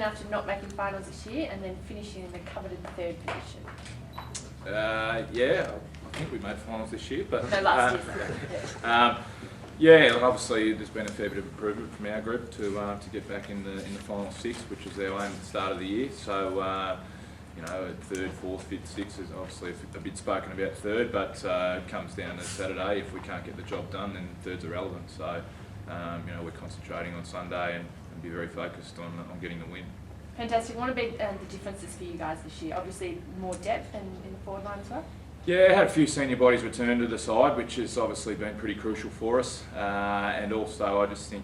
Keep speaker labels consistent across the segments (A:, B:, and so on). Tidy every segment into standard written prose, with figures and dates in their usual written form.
A: enough to not making finals this year and then finishing in the coveted third position?
B: Yeah, I think we made finals this year, but
A: no, last year.
B: yeah, look, obviously there's been a fair bit of improvement from our group to get back in the final six, which was our aim at the start of the year. So you know, at third, fourth, fifth, sixth is obviously a bit spoken about third, but it comes down to Saturday. If we can't get the job done, then third's irrelevant. So you know, we're concentrating on Sunday and be very focused on getting the win.
A: Fantastic. What have been the differences for you guys this year? Obviously more depth in the forward line as well?
B: Yeah, had a few senior bodies return to the side, which has obviously been pretty crucial for us. And also I just think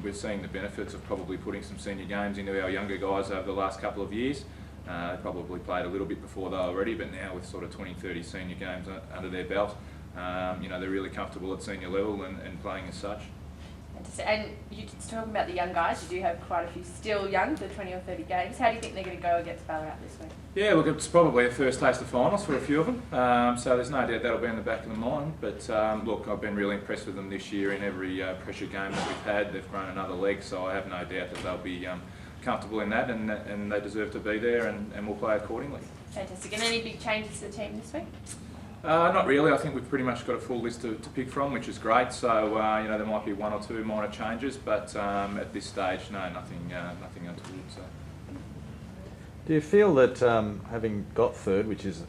B: we're seeing the benefits of probably putting some senior games into our younger guys over the last couple of years. They probably played a little bit before they were ready, but now with sort of 20, 30 senior games under their belt, you know, they're really comfortable at senior level and playing as such.
A: And you're talking about the young guys, you do have quite a few still young, the 20 or 30 games. How do you think they're going to go against Ballarat this week?
B: Yeah, look, it's probably a first taste of finals for a few of them, so there's no doubt that'll be in the back of the mind. But look, I've been really impressed with them this year in every pressure game that we've had. They've grown another leg, so I have no doubt that they'll be comfortable in that, and they deserve to be there, and we'll play accordingly.
A: Fantastic. And any big changes to the team this week?
B: Not really. I think we've pretty much got a full list to pick from, which is great. So you know, there might be one or two minor changes, but at this stage, no, nothing untoward. So.
C: Do you feel that having got third, which is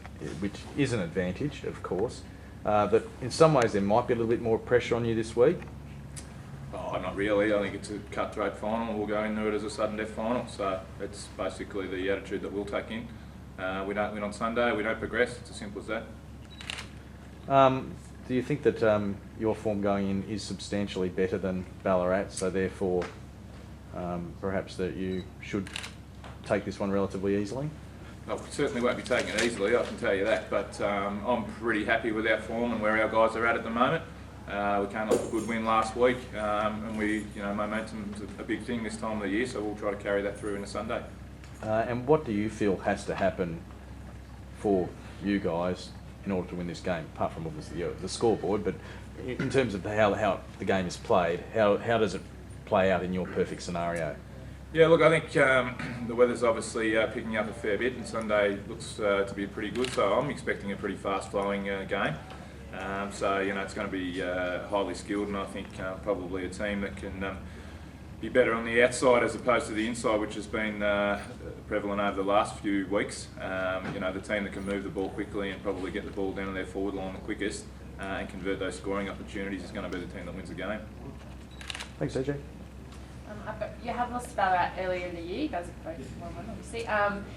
C: an advantage, of course, that in some ways there might be a little bit more pressure on you this week?
B: Oh, not really. I think it's a cutthroat final. We'll go into it as a sudden death final. So it's basically the attitude that we'll take in. We don't win on Sunday. We don't progress. It's as simple as that.
C: Do you think that your form going in is substantially better than Ballarat, so therefore perhaps that you should take this one relatively easily?
B: Well, we certainly won't be taking it easily, I can tell you that, but I'm pretty happy with our form and where our guys are at the moment. We came off a good win last week, and momentum's a big thing this time of the year, so we'll try to carry that through into Sunday.
C: And what do you feel has to happen for you guys in order to win this game, apart from obviously the scoreboard, but in terms of how the game is played, how does it play out in your perfect scenario?
B: Yeah, look, I think the weather's obviously picking up a fair bit, and Sunday looks to be pretty good, so I'm expecting a pretty fast-flowing game. So, you know, it's going to be highly skilled, and I think probably a team that can be better on the outside as opposed to the inside, which has been prevalent over the last few weeks. You know, the team that can move the ball quickly and probably get the ball down to their forward line the quickest and convert those scoring opportunities is going to be the team that wins the game.
C: Thanks, AJ.
A: You have lost to Ballarat earlier in the year. You guys have both won one, obviously.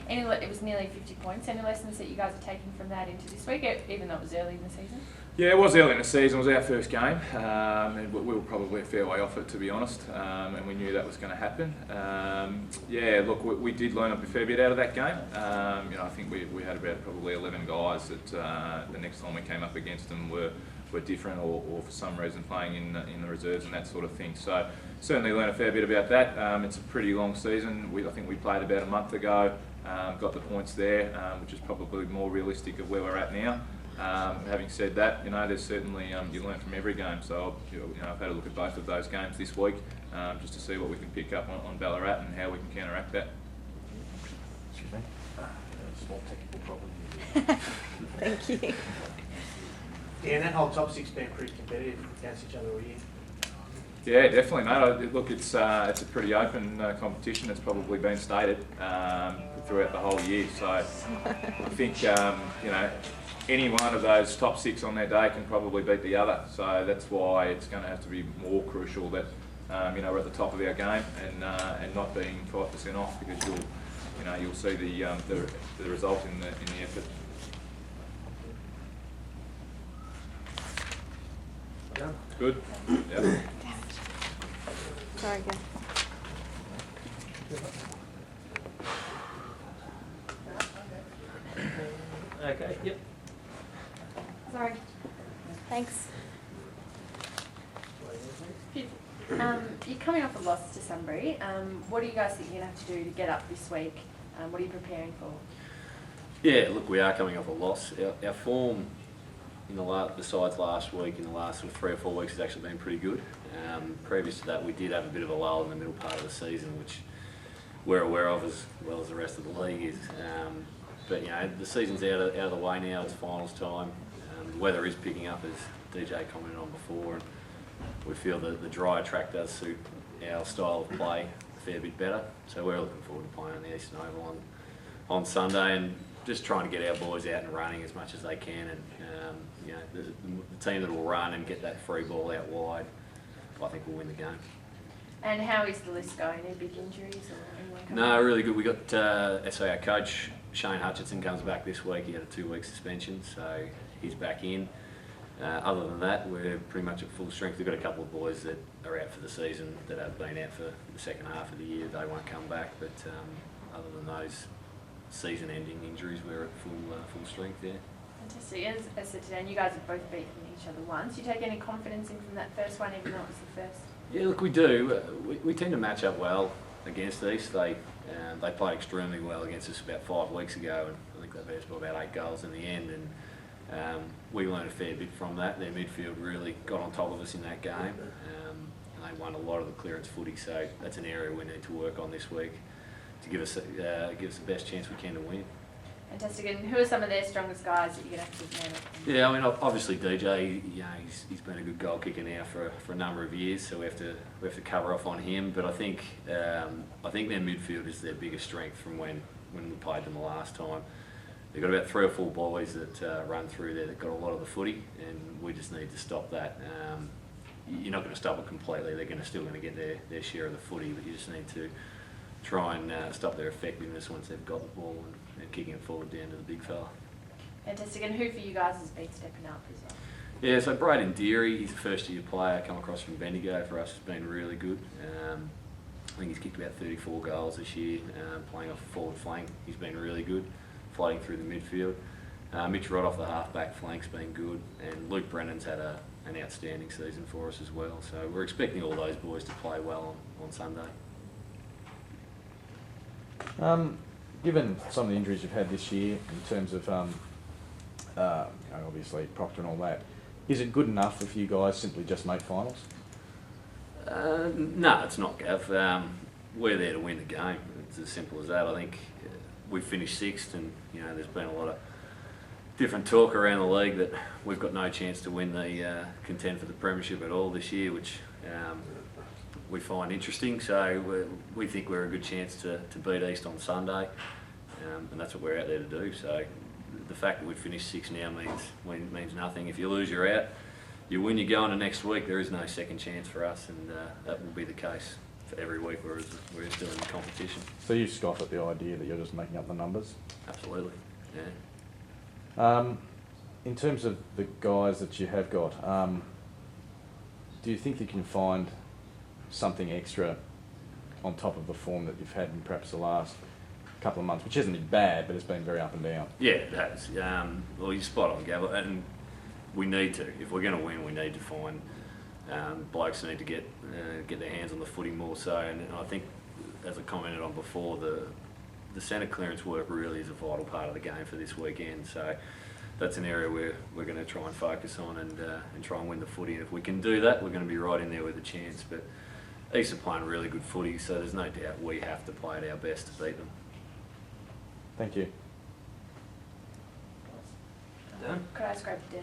A: It was nearly 50 points. Any lessons that you guys are taking from that into this week, even though it was early in the season?
B: Yeah, it was early in the season. It was our first game, and we were probably a fair way off it, to be honest, and we knew that was going to happen. Yeah, look, we did learn a fair bit out of that game. You know, I think we had about probably 11 guys that the next time we came up against them were different, or for some reason playing in the reserves and that sort of thing. So certainly learned a fair bit about that. It's a pretty long season. I think we played about a month ago, got the points there, which is probably more realistic of where we're at now. Having said that, you know, there's certainly you learn from every game. So I've had a look at both of those games this week, just to see what we can pick up on Ballarat and how we can counteract that.
C: Excuse me. Small technical problem.
D: Thank you.
E: Yeah, and that whole top six been pretty competitive against each other all year.
B: Yeah, definitely, mate. Look, it's a pretty open competition. It's probably been stated throughout the whole year. So I think you know, any one of those top six on their day can probably beat the other. So that's why it's going to have to be more crucial that you know, we're at the top of our game and not being 5% off, because you'll see the result in the effort.
E: Done.
B: Good. Yeah.
D: Sorry, go.
E: Okay, yep.
D: Sorry. Thanks.
A: You're coming off a loss to Sunbury. What do you guys think you're going to have to do to get up this week? What are you preparing for?
F: Yeah, look, we are coming off a loss. Our form, besides last week, in the last sort of 3 or 4 weeks, has actually been pretty good. Previous to that, we did have a bit of a lull in the middle part of the season, which we're aware of as well as the rest of the league is. But the season's out of the way now. It's finals time. The weather is picking up, as DJ commented on before, and we feel that the drier track does suit our style of play a fair bit better. So we're looking forward to playing on the Eastern Oval on Sunday and just trying to get our boys out and running as much as they can. And the team that will run and get that free ball out wide, I think will win the game.
A: And how is the list going? Any big injuries or anyone coming?
F: No, really good. We got our coach Shane Hutchinson comes back this week. He had a 2-week suspension, so he's back in. Other than that, we're pretty much at full strength. We've got a couple of boys that are out for the season that have been out for the second half of the year. They won't come back, but other than those season-ending injuries, we're at full strength there.
A: Fantastic. As I said today, and you guys have both beaten each other once. Do you take any confidence in from that first one, even though it was the first?
F: Yeah, look, we do. We tend to match up well against East. They played extremely well against us about 5 weeks ago, and I think they beat us by about 8 goals in the end. And we learned a fair bit from that. Their midfield really got on top of us in that game, and they won a lot of the clearance footy. So that's an area we need to work on this week to give us the best chance we can to win.
A: Fantastic. And who are some of their strongest guys that you're going to have to manage?
F: Yeah, I mean, obviously DJ, he's been a good goal kicker now for a number of years, so we have to cover off on him. But I think their midfield is their biggest strength from when we played them the last time. They've got about 3 or 4 boys that run through there that got a lot of the footy, and we just need to stop that. You're not going to stop it completely. They're still going to get their share of the footy, but you just need to try and stop their effectiveness once they've got the ball and kicking it forward down to the big fella.
A: Fantastic. And who for you guys has been stepping up as well?
F: Yeah, so Braden Deary, he's a first-year player, come across from Bendigo for us, has been really good. I think he's kicked about 34 goals this year, playing off the forward flank. He's been really good, floating through the midfield. Mitch Rod off the half-back flank's been good, and Luke Brennan's had an outstanding season for us as well. So we're expecting all those boys to play well on Sunday.
C: Given some of the injuries you've had this year in terms of obviously Proctor and all that, is it good enough if you guys simply just make finals?
F: No, it's not, Gav. We're there to win the game. It's as simple as that. I think we finished 6th, and there's been a lot of different talk around the league that we've got no chance to win the contend for the premiership at all this year, which we find interesting. So we think we're a good chance to beat East on Sunday, and that's what we're out there to do. So the fact that we've finished 6th now means nothing. If you lose, you're out. You win, you go into next week. There is no second chance for us, and that will be the case for every week we're still in the competition.
C: So you scoff at the idea that you're just making up the numbers?
F: Absolutely, yeah.
C: In terms of the guys that you have got, do you think you can find something extra on top of the form that you've had in perhaps the last couple of months, which hasn't been bad, but it's been very up and down?
F: Yeah, it has. Well, you're spot on, Gav, and we need to. If we're going to win, we need to find blokes need to get their hands on the footy more so. And I think, as I commented on before, the centre clearance work really is a vital part of the game for this weekend. So that's an area where we're going to try and focus on and try and win the footy. And if we can do that, we're going to be right in there with a chance. But East are playing really good footy, so there's no doubt we have to play at our best to beat them.
C: Thank you.
F: Dan?
A: Could I grab Dan?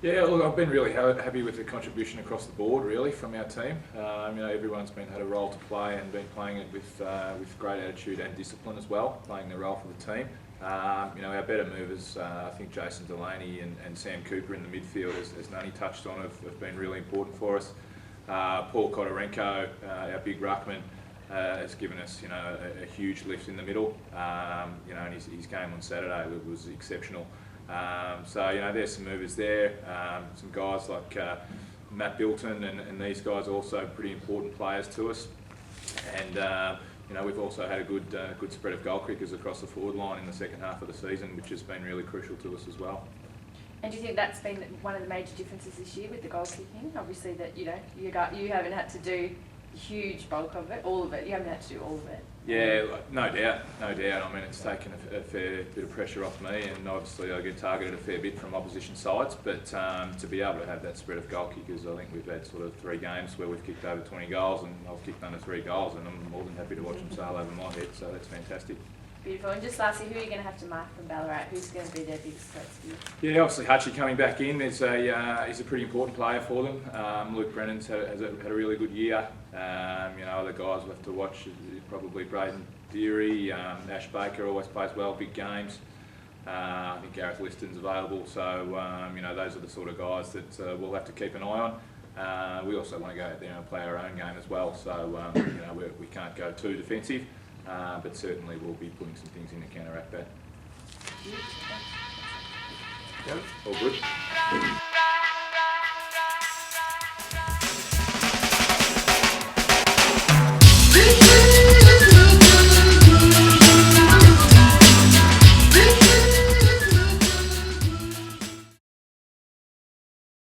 B: Yeah, look, I've been really happy with the contribution across the board, really, from our team. Everyone's had a role to play and been playing it with great attitude and discipline as well, playing their role for the team. Our better movers, I think Jason Delaney and Sam Cooper in the midfield, as Nunny touched on, have been really important for us. Paul Kodorenko, our big ruckman, has given us, a huge lift in the middle. And his game on Saturday was exceptional. There's some movers there. Some guys like Matt Bilton and these guys are also pretty important players to us. And we've also had a good spread of goal kickers across the forward line in the second half of the season, which has been really crucial to us as well.
A: And do you think that's been one of the major differences this year with the goal kicking? Obviously, that you haven't had to do huge bulk of it, all of it. You haven't had to do all of it.
B: Yeah, no doubt. I mean, it's taken a fair bit of pressure off me, and obviously I get targeted a fair bit from opposition sides. But to be able to have that spread of goal kickers, I think we've had sort of 3 games where we've kicked over 20 goals, and I've kicked under 3 goals, and I'm more than happy to watch them sail over my head. So that's fantastic.
A: Beautiful. And just lastly, who are you going to have to mark from Ballarat? Who's going to be their biggest threats for you?
B: Yeah, obviously Hutchie coming back in is a pretty important player for them. Luke Brennan's had a really good year. Other guys we'll have to watch probably Braden Deary, Ash Baker always plays well, big games. I think Gareth Liston's available, so those are the sort of guys that we'll have to keep an eye on. We also want to go out there and play our own game as well, so we can't go too defensive, but certainly we'll be putting some things in to counteract that. All good.